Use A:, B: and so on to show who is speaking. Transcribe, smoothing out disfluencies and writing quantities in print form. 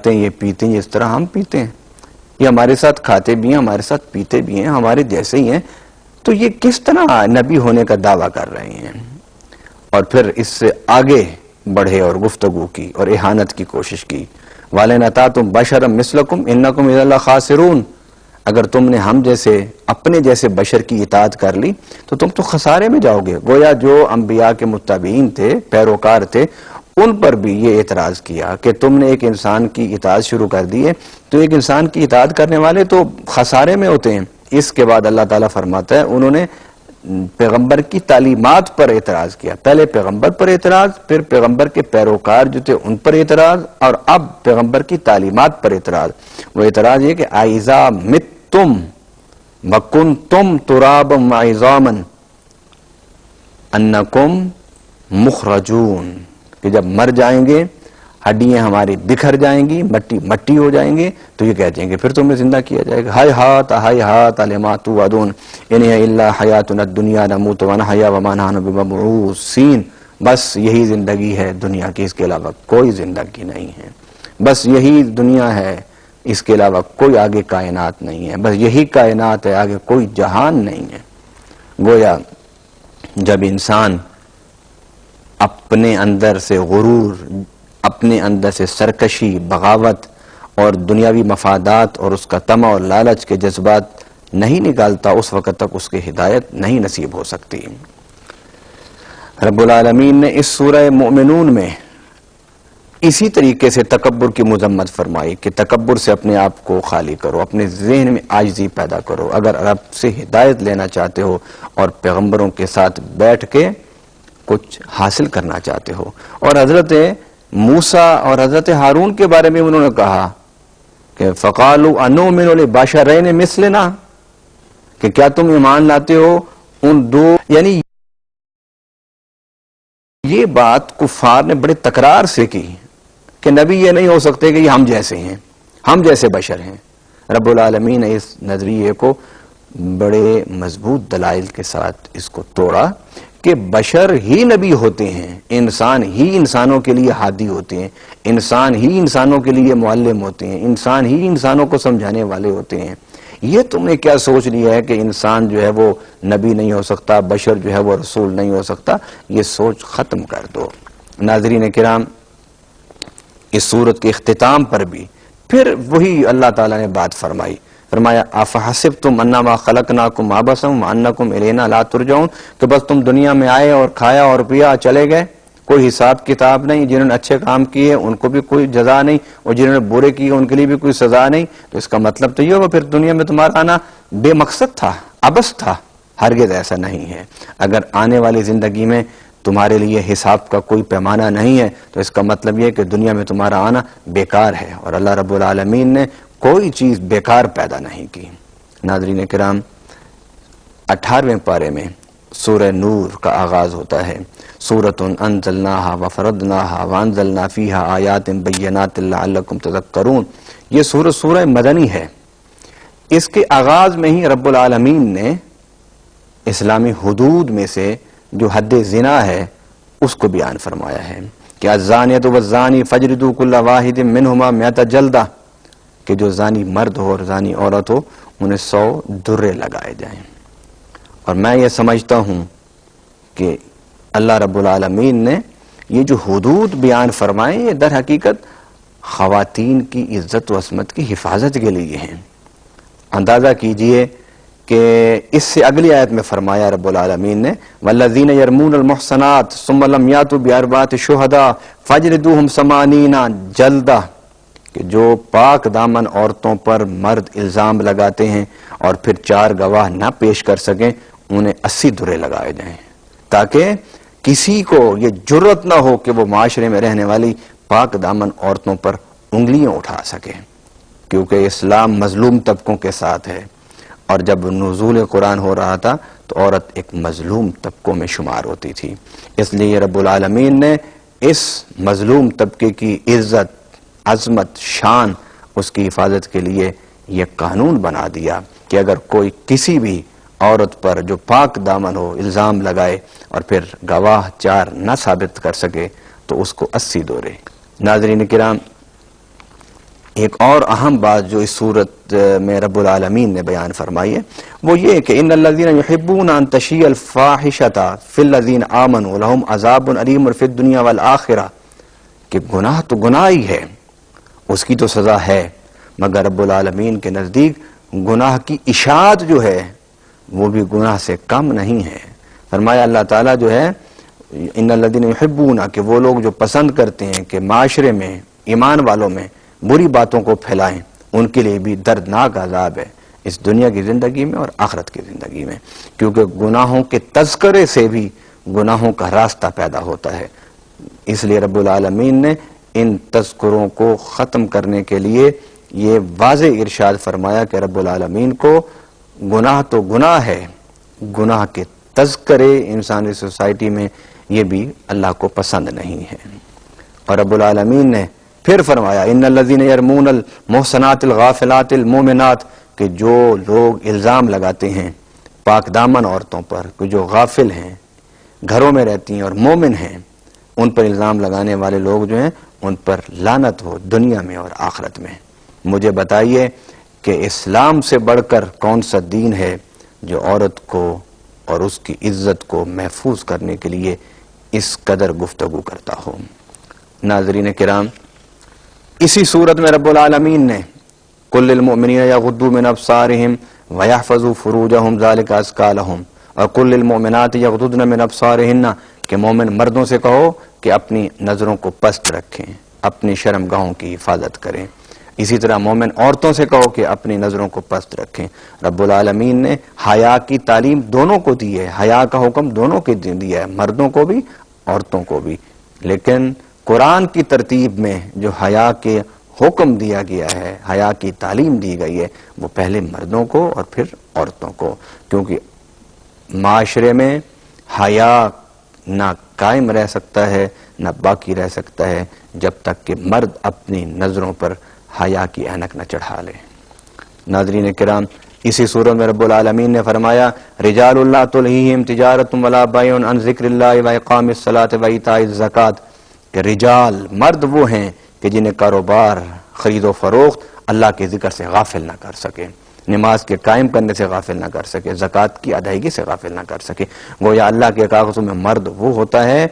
A: کھاتے ہیں یہ پیتے ہیں اس طرح ہم پیتے ہیں، یہ ہمارے ساتھ کھاتے بھی ہیں ہمارے ساتھ پیتے بھی ہیں، ہمارے جیسے ہی ہیں، تو یہ کس طرح نبی ہونے کا دعویٰ کر رہے ہیں؟ اور پھر اس سے آگے بڑھے اور گفتگو کی اور اہانت کی کوشش کی. وَلَئِنْ أَطَعْتُمْ بَشَرًا مِثْلَكُمْ إِنَّكُمْ إِذًا لَخَاسِرُونَ، اگر تم نے ہم جیسے اپنے جیسے بشر کی اطاعت کر لی تو تم تو خسارے میں جاؤ گے. گویا جو انبیاء کے متبعین تھے، پیروکار تھے، ان پر بھی یہ اعتراض کیا کہ تم نے ایک انسان کی اطاعت شروع کر دی ہے تو ایک انسان کی اطاعت کرنے والے تو خسارے میں ہوتے ہیں. اس کے بعد اللہ تعالیٰ فرماتا ہے انہوں نے پیغمبر کی تعلیمات پر اعتراض کیا. پہلے پیغمبر پر اعتراض، پھر پیغمبر کے پیروکار جو تھے ان پر اعتراض، اور اب پیغمبر کی تعلیمات پر اعتراض. وہ اعتراض یہ کہ اَإِذَا مِتُّمْ وَكُنْتُمْ تُرَابًا وَعِظَامًا أَنَّكُمْ مُخْرَجُونَ، کہ جب مر جائیں گے، ہڈیاں ہماری بکھر جائیں گی، مٹی مٹی ہو جائیں گے، تو یہ کہتے ہیں کہ پھر تمہیں زندہ کیا جائے گا. ہائے ہاتھ لما توعدون ان ہی الا حیاتنا الدنیا نموت ونحیا وما نحن بمبعوثین. بس یہی زندگی ہے دنیا کی، اس کے علاوہ کوئی زندگی نہیں ہے. بس یہی دنیا ہے، اس کے علاوہ کوئی آگے کائنات نہیں ہے. بس یہی کائنات ہے، آگے کوئی جہان نہیں ہے. گویا جب انسان اپنے اندر سے غرور، اپنے اندر سے سرکشی، بغاوت اور دنیاوی مفادات اور اس کا طمع اور لالچ کے جذبات نہیں نکالتا، اس وقت تک اس کی ہدایت نہیں نصیب ہو سکتی. رب العالمین نے اس سورہ مؤمنون میں اسی طریقے سے تکبر کی مذمت فرمائی کہ تکبر سے اپنے آپ کو خالی کرو، اپنے ذہن میں عاجزی پیدا کرو اگر رب سے ہدایت لینا چاہتے ہو اور پیغمبروں کے ساتھ بیٹھ کے کچھ حاصل کرنا چاہتے ہو. اور حضرت موسیٰ اور حضرت ہارون کے بارے میں انہوں نے کہا کہ فَقَالُوا أَنُؤْمِنُ لِبَشَرَيْنِ مِثْلِنَا، کہ کیا تم ایمان لاتے ہو ان دو، یعنی یہ بات کفار نے بڑے تکرار سے کی کہ نبی یہ نہیں ہو سکتے کہ یہ ہم جیسے ہیں، ہم جیسے بشر ہیں. رب العالمین نے اس نظریے کو بڑے مضبوط دلائل کے ساتھ اس کو توڑا کہ بشر ہی نبی ہوتے ہیں، انسان ہی انسانوں کے لیے ہادی ہوتے ہیں، انسان ہی انسانوں کے لیے معلم ہوتے ہیں، انسان ہی انسانوں کو سمجھانے والے ہوتے ہیں. یہ تم نے کیا سوچ لیا ہے کہ انسان جو ہے وہ نبی نہیں ہو سکتا، بشر جو ہے وہ رسول نہیں ہو سکتا؟ یہ سوچ ختم کر دو. ناظرین کرام، اس سورت کے اختتام پر بھی پھر وہی اللہ تعالیٰ نے بات فرمایا افحسبتم انما خلقناکم عبثا وانکم الینا لا ترجعون، کہ بس تم دنیا میں آئے اور کھایا اور پیا چلے گئے، کوئی حساب کتاب نہیں. جنہوں نے اچھے کام کیے ان کو بھی کوئی جزا نہیں اور جنہوں نے برے کیے ان کے لیے بھی کوئی سزا نہیں. تو اس کا مطلب تو یہ ہوگا پھر دنیا میں تمہارا آنا بے مقصد تھا، عبث تھا. ہرگز ایسا نہیں ہے. اگر آنے والی زندگی میں تمہارے لیے حساب کا کوئی پیمانہ نہیں ہے تو اس کا مطلب یہ کہ دنیا میں تمہارا آنا بیکار ہے، اور اللہ رب العالمین نے کوئی چیز بیکار پیدا نہیں کی. ناظرین کرام، 18ویں پارے میں سورہ نور کا آغاز ہوتا ہے. سورۃ انزلناہا وفرضناہا وانزلنا فیہا آیات بینات لعلکم تذکرون. یہ سورہ مدنی ہے. اس کے آغاز میں ہی رب العالمین نے اسلامی حدود میں سے جو حد زنا ہے اس کو بیان فرمایا ہے کہ الزانیۃ والزانی فاجلدوا کل واحد منہما 100 جلدہ، کہ جو زانی مرد ہو اور زانی عورت ہو انہیں 100 درے لگائے جائیں. اور میں یہ سمجھتا ہوں کہ اللہ رب العالمین نے یہ جو حدود بیان فرمائے یہ در حقیقت خواتین کی عزت و عصمت کی حفاظت کے لیے ہیں. اندازہ کیجئے کہ اس سے اگلی آیت میں فرمایا رب العالمین نے والذین یرمون المحصنات ثم لم یاتوا باربعۃ شہداء فاجلدوہم 80 جلدہ، کہ جو پاک دامن عورتوں پر مرد الزام لگاتے ہیں اور پھر 4 گواہ نہ پیش کر سکیں انہیں 80 درے لگائے جائیں، تاکہ کسی کو یہ جرت نہ ہو کہ وہ معاشرے میں رہنے والی پاک دامن عورتوں پر انگلیاں اٹھا سکے. کیونکہ اسلام مظلوم طبقوں کے ساتھ ہے، اور جب نزول قرآن ہو رہا تھا تو عورت ایک مظلوم طبقوں میں شمار ہوتی تھی. اس لیے رب العالمین نے اس مظلوم طبقے کی عزت، عظمت، شان، اس کی حفاظت کے لیے یہ قانون بنا دیا کہ اگر کوئی کسی بھی عورت پر جو پاک دامن ہو الزام لگائے اور پھر گواہ 4 نہ ثابت کر سکے تو اس کو 80 دورے. ناظرین کرام، ایک اور اہم بات جو اس صورت میں رب العالمین نے بیان فرمائی ہے وہ یہ کہ ان الذین یحبون ان تشیع الفاحشۃ فی الذین آمنوا لہم عذاب علیم فی الدنیا والآخرہ، کہ گناہ تو گناہ ہی ہے، اس کی تو سزا ہے، مگر رب العالمین کے نزدیک گناہ کی اشاعت جو ہے وہ بھی گناہ سے کم نہیں ہے۔ فرمایا اللہ تعالیٰ جو ہے ان الذین یحبون، کہ وہ لوگ جو پسند کرتے ہیں کہ معاشرے میں ایمان والوں میں بری باتوں کو پھیلائیں، ان کے لیے بھی دردناک عذاب ہے اس دنیا کی زندگی میں اور آخرت کی زندگی میں، کیونکہ گناہوں کے تذکرے سے بھی گناہوں کا راستہ پیدا ہوتا ہے۔ اس لیے رب العالمین نے ان تذکروں کو ختم کرنے کے لیے یہ واضح ارشاد فرمایا کہ رب العالمین کو گناہ تو گناہ ہے، گناہ کے تذکرے انسانی سوسائٹی میں یہ بھی اللہ کو پسند نہیں ہے۔ اور رب العالمین نے پھر فرمایا ان الذین یرمون المحصنات الغافلات المؤمنات، کہ جو لوگ الزام لگاتے ہیں پاک دامن عورتوں پر کہ جو غافل ہیں، گھروں میں رہتی ہیں اور مومن ہیں، ان پر الزام لگانے والے لوگ جو ہیں ان پر لعنت ہو دنیا میں اور آخرت میں۔ مجھے بتائیے کہ اسلام سے بڑھ کر کون سا دین ہے جو عورت کو اور اس کی عزت کو محفوظ کرنے کے لیے اس قدر گفتگو کرتا ہو۔ ناظرین کرام، اسی صورت میں رب العالمین نے قل للمؤمنین یغضوا من ابصارہم ویحفظوا فروجہم ذلک ازکی لہم، اور قل للمؤمنات یغضضن من ابصارہن، کہ مومن مردوں سے کہو کہ اپنی نظروں کو پست رکھیں، اپنی شرمگاہوں کی حفاظت کریں۔ اسی طرح مومن عورتوں سے کہو کہ اپنی نظروں کو پست رکھیں۔ رب العالمین نے حیا کی تعلیم دونوں کو دی ہے، حیا کا حکم دونوں کو دیا ہے، مردوں کو بھی عورتوں کو بھی، لیکن قرآن کی ترتیب میں جو حیا کے حکم دیا گیا ہے، حیا کی تعلیم دی گئی ہے، وہ پہلے مردوں کو اور پھر عورتوں کو، کیونکہ معاشرے میں حیا نہ قائم رہ سکتا ہے نہ باقی رہ سکتا ہے جب تک کہ مرد اپنی نظروں پر حیا کی اینک نہ چڑھا لے۔ ناظرین کرام، اسی سورہ میں رب العالمین نے فرمایا رجال اللہ تلہیہم تجارت ولا بیع عن ذکر اللہ واقام الصلاۃ وایتاء الزکوٰۃ، کہ رجال مرد وہ ہیں کہ جنہیں کاروبار خرید و فروخت اللہ کے ذکر سے غافل نہ کر سکے، نماز کے قائم کرنے سے غافل نہ کر سکے، زکوٰۃ کی ادائیگی سے غافل نہ کر سکے۔ گویا اللہ کے کاغذوں میں مرد وہ ہوتا ہے